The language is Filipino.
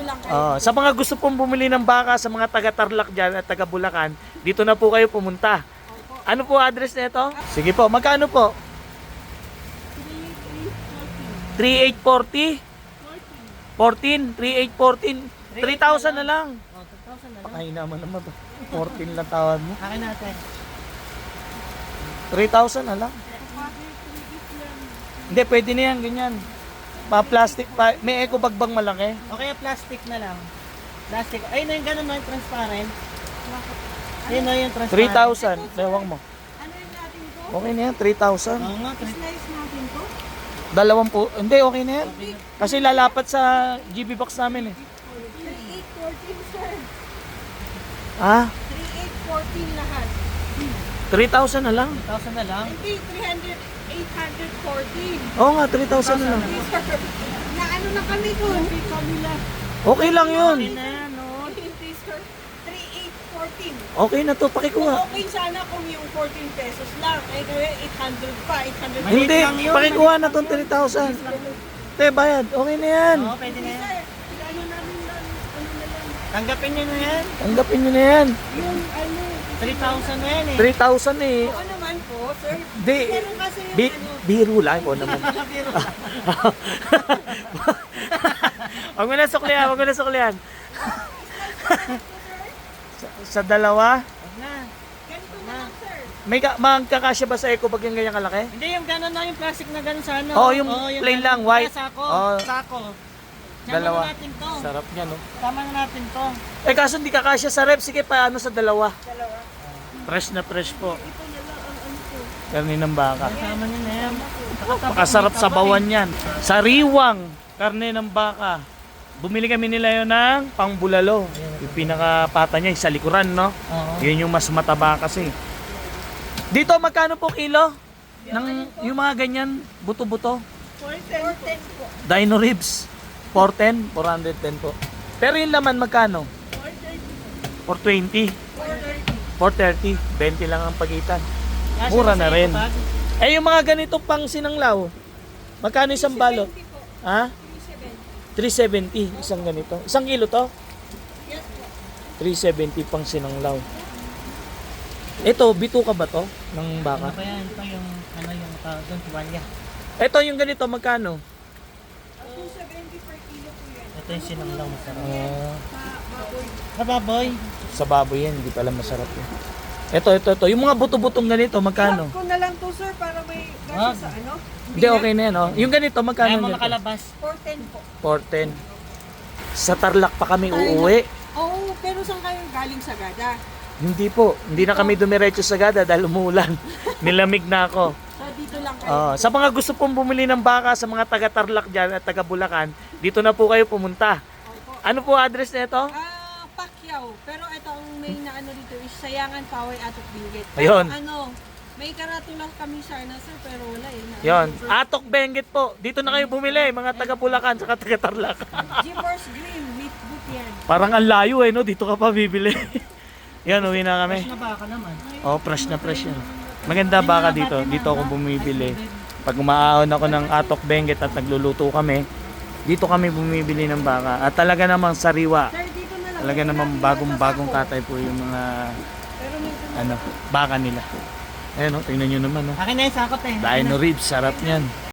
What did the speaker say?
lang kayo. Sa mga gusto pong bumili ng baka sa mga taga-Tarlac dyan at taga-Bulacan, dito na po kayo pumunta. Ano po address nito? Sige po, magkano po? 3840? 14? 3814? 3,000 na lang. 2,000 na lang. Ay naman naman. 14 lang tawad mo. Akin natin. 3,000 na lang. Hindi, pwede na yan, ganyan. Pa-plastic, may eco bag bang malaki? Okay, plastic na lang. Plastic. Ayun na yung ganun na yung transparent. Ayun na yung transparent. 3,000. Lewang mo. Ano yung natin ko? Okay na yan, 3,000. Oo nga, Slice natin ko? Dalawang po. Hindi, okay na yan. Kasi lalapat sa GB box namin eh. 3814 sir. Ah, 3814 lahat. 3,000 na lang. 2,000 na lang. Hindi, 814. Oo nga, 3,000 na lang. Sir, na ano na kami doon? Hindi kami lang. Okay lang yun. Okay na yan, no? Hindi sir, 3814. Okay na to, pakikuha. Okay sana kung yung 14 pesos lang. Eh kaya 800 pa, 800 Maliit Hindi, lang yun. pakikuha na tong 3,000. Te, bayad. Okay na yan. Oo, pwede na yan. Sir, ano namin lang, ano na lang. Tanggapin nyo na yan. Tanggapin nyo na yan. Yung ano, 3,000 na yan eh. 3,000 eh. oo naman po, sir. Di, Pero kasi yung ano, biro lang po naman. Huwag mo na suklihan, huwag mo na suklihan. sa dalawa, Huwag na. ganito na lang sir. may magkakasya ba sa eco bag yung ganyang kalaki? Hindi, yung gano'n na yung plastic na gano'n sa ano. Oo, yung plain gano'n. lang, white. Kaya Sako. Oo. Sako. Sama Dalawa. na natin to. Sarap niya, no? Sama na natin to. Eh, kaso hindi kakasya sa rep. Sige, paano sa dalawa? Dalawa. Fresh na fresh po. Ito na lang ang ano ko. Karne ng baka. Sama nyo na yan. Pakasarap sa bawan yan. Sariwang karne ng baka. Bumili kami nila yun ng pangbulalo. Yung pinakapata niya, yung sa likuran, no? Oo. Yun yung mas mataba kasi. Dito, magkano po kilo? Yung mga ganyan, buto-buto. 410 po. Dino ribs. 410? 410 po. Pero yung laman, magkano? 420. 430. 20 lang ang pagitan. Kasya Mura ba na sa rin. eco bag? Eh, yung mga ganito pang sinanglaw, magkano isang balot? 70 po. Ha? 370 isang ganito. Isang kilo to? Yes po. 370 pang sinanglaw. Ito, bituka ba to? Ng Ano baka? ba yan? Ito yung, ano yung tawag doon, tuwalya. Ito, yung ganito, magkano? 270 per kilo po yan. Ito yung sinanglaw masarap. Sa baboy. Sa baboy. Sa baboy yan, hindi pala masarap yun. Ito. Yung mga buto-butong ganito, magkano? Cut ko na lang to sir para may Wag. gasya sa ano. Hindi, okay na yan, oh. Yung ganito, magkano Kaya mo ganito? makalabas. 410 po. 410. Sa Tarlac pa kami uuwi. Oo, pero saan kayo galing sa Gada? Hindi po. Hindi na kami dumiretso sa Gada dahil umulan. Nilamig na ako. So dito lang kayo. Sa mga gusto pong bumili ng baka sa mga taga-Tarlac dyan at taga-Bulacan, dito na po kayo pumunta. Opo. Ano po address nito? Pacquiao. Pero ito ang main na ano dito is Sayangan, Paway, Atok, Benguet. Ayun. Pero ano, may karatula kami sana sir pero wala eh. Yon, Atok Benguet po. Dito na kayo bumili, mga taga-Bulacan at taga-Tarlac. Jeepers Green, meat boot yan. Parang ang layo eh, no? Dito ka pa bibili. Yan, uwi na kami. Fresh na baka naman. Oh, fresh na fresh yan. Maganda baka dito. Dito ako bumibili. Pag umaahon ako ng Atok Benguet at nagluluto kami, dito kami bumibili ng baka. At talaga namang sariwa. Sir, dito na lang. Talaga namang bagong-bagong katay po yung mga Pero minsan baka nila. Ayan, tingnan nyo naman. Akin na yung sakot eh. Dino ribs, sarap niyan.